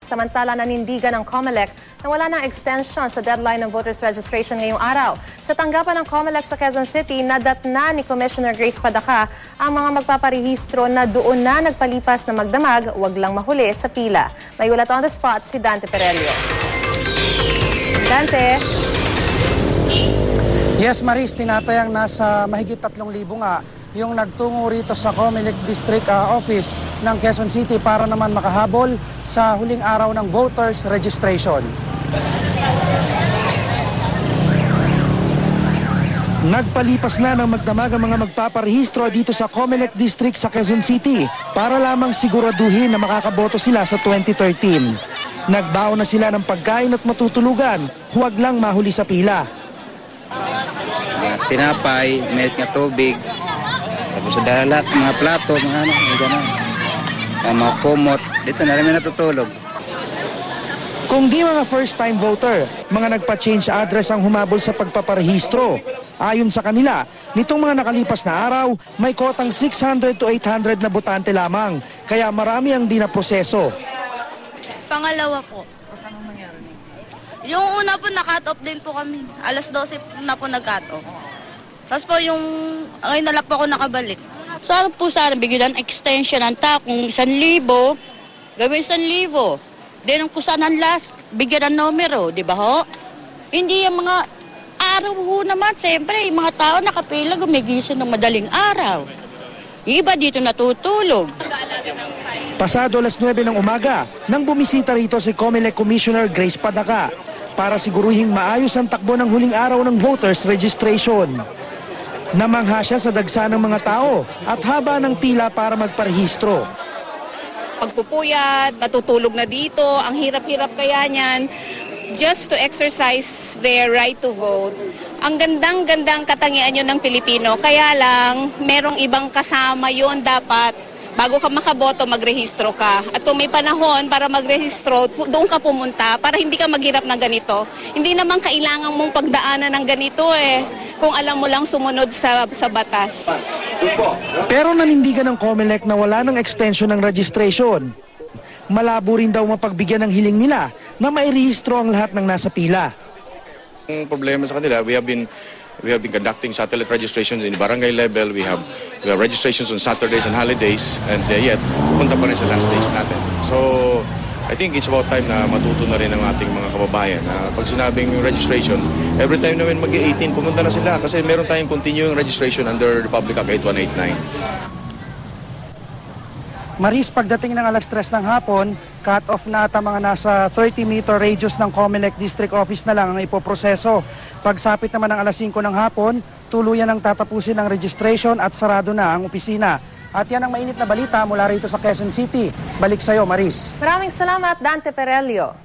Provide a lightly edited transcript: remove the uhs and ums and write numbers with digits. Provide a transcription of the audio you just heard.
Samantala, nanindigan ng COMELEC na wala ng extension sa deadline ng voters registration ngayong araw. Sa tanggapan ng COMELEC sa Quezon City, nadatna ni Commissioner Grace Padaca ang mga magpaparehistro na doon na nagpalipas na magdamag, wag lang mahuli sa pila. May ulat on the spot si Dante Perelio. Dante. Yes, Maris, tinatayang nasa mahigit 3,000 nga yung nagtungo rito sa COMELEC District Office ng Quezon City para naman makahabol sa huling araw ng voters registration. Nagpalipas na ng magdamag ang mga magpaparehistro dito sa COMELEC District sa Quezon City para lamang siguraduhin na makakaboto sila sa 2013. Nagbaon na sila ng pagkain at matutulugan, huwag lang mahuli sa pila. Tinapay, may tubig, tapos sa lahat, mga plato, mga gano'n. Mga kumot, dito na rin natutulog. Kung di mga first-time voter, mga nagpa-change address ang humabol sa pagpaparehistro. Ayon sa kanila, nitong mga nakalipas na araw, may kotang 600 to 800 na botante lamang, kaya marami ang di na proseso. Pangalawa po. Anong nangyari? Yung una po, na-cut off din po kami. Alas 12 na po nag-cut off. Tapos po yung, ngayon na lang po ako nakabalik. Sana po bigyan ng extension ng kung 1,000, gawin 1,000. Then kung saan ang last, bigyan ng numero, di ba ho? Hindi yung mga araw ho naman, siyempre, yung mga tao nakapila gumigising ng madaling araw. Yung iba dito natutulog. Pasado alas 9 ng umaga, nang bumisita rito si COMELEC Commissioner Grace Padaca para siguruhing maayos ang takbo ng huling araw ng voters registration. Namangha siya sa dagsa ng mga tao at haba ng pila para magparehistro. Pagpupuyat, natutulog na dito, ang hirap-hirap kaya niyan, just to exercise their right to vote. Ang gandang-gandang katangian yun ng Pilipino, kaya lang merong ibang kasama yun dapat. Bago ka makaboto, magrehistro ka. At kung may panahon para magrehistro, doon ka pumunta para hindi ka maghirap ng ganito. Hindi naman kailangan mong pagdaanan ng ganito kung alam mo lang sumunod sa batas. Pero nanindigan ng COMELEC na wala ng extension ng registration. Malabo rin daw mapagbigyan ng hiling nila na mairehistro ang lahat ng nasa pila. Ang problema sa kanila, we have been conducting satellite registrations in barangay level. We have registrations on Saturdays and holidays, and yet punta pa rin sa last days natin. So I think it's about time na matuto na rin ang ating mga kababayan. Pag sinabing registration, every time namin mag-18, pumunta na sila kasi meron tayong continuing registration under Republic Act 8189. Maris, pagdating ng alas 3 ng hapon, cut-off na ata mga nasa 30-meter radius ng COMELEC District Office na lang ang ipoproseso. Pagsapit naman ng alas 5 ng hapon, tuluyan ang tatapusin ng registration at sarado na ang opisina. At yan ang mainit na balita mula rito sa Quezon City. Balik sa'yo, Maris. Maraming salamat, Dante Perelio.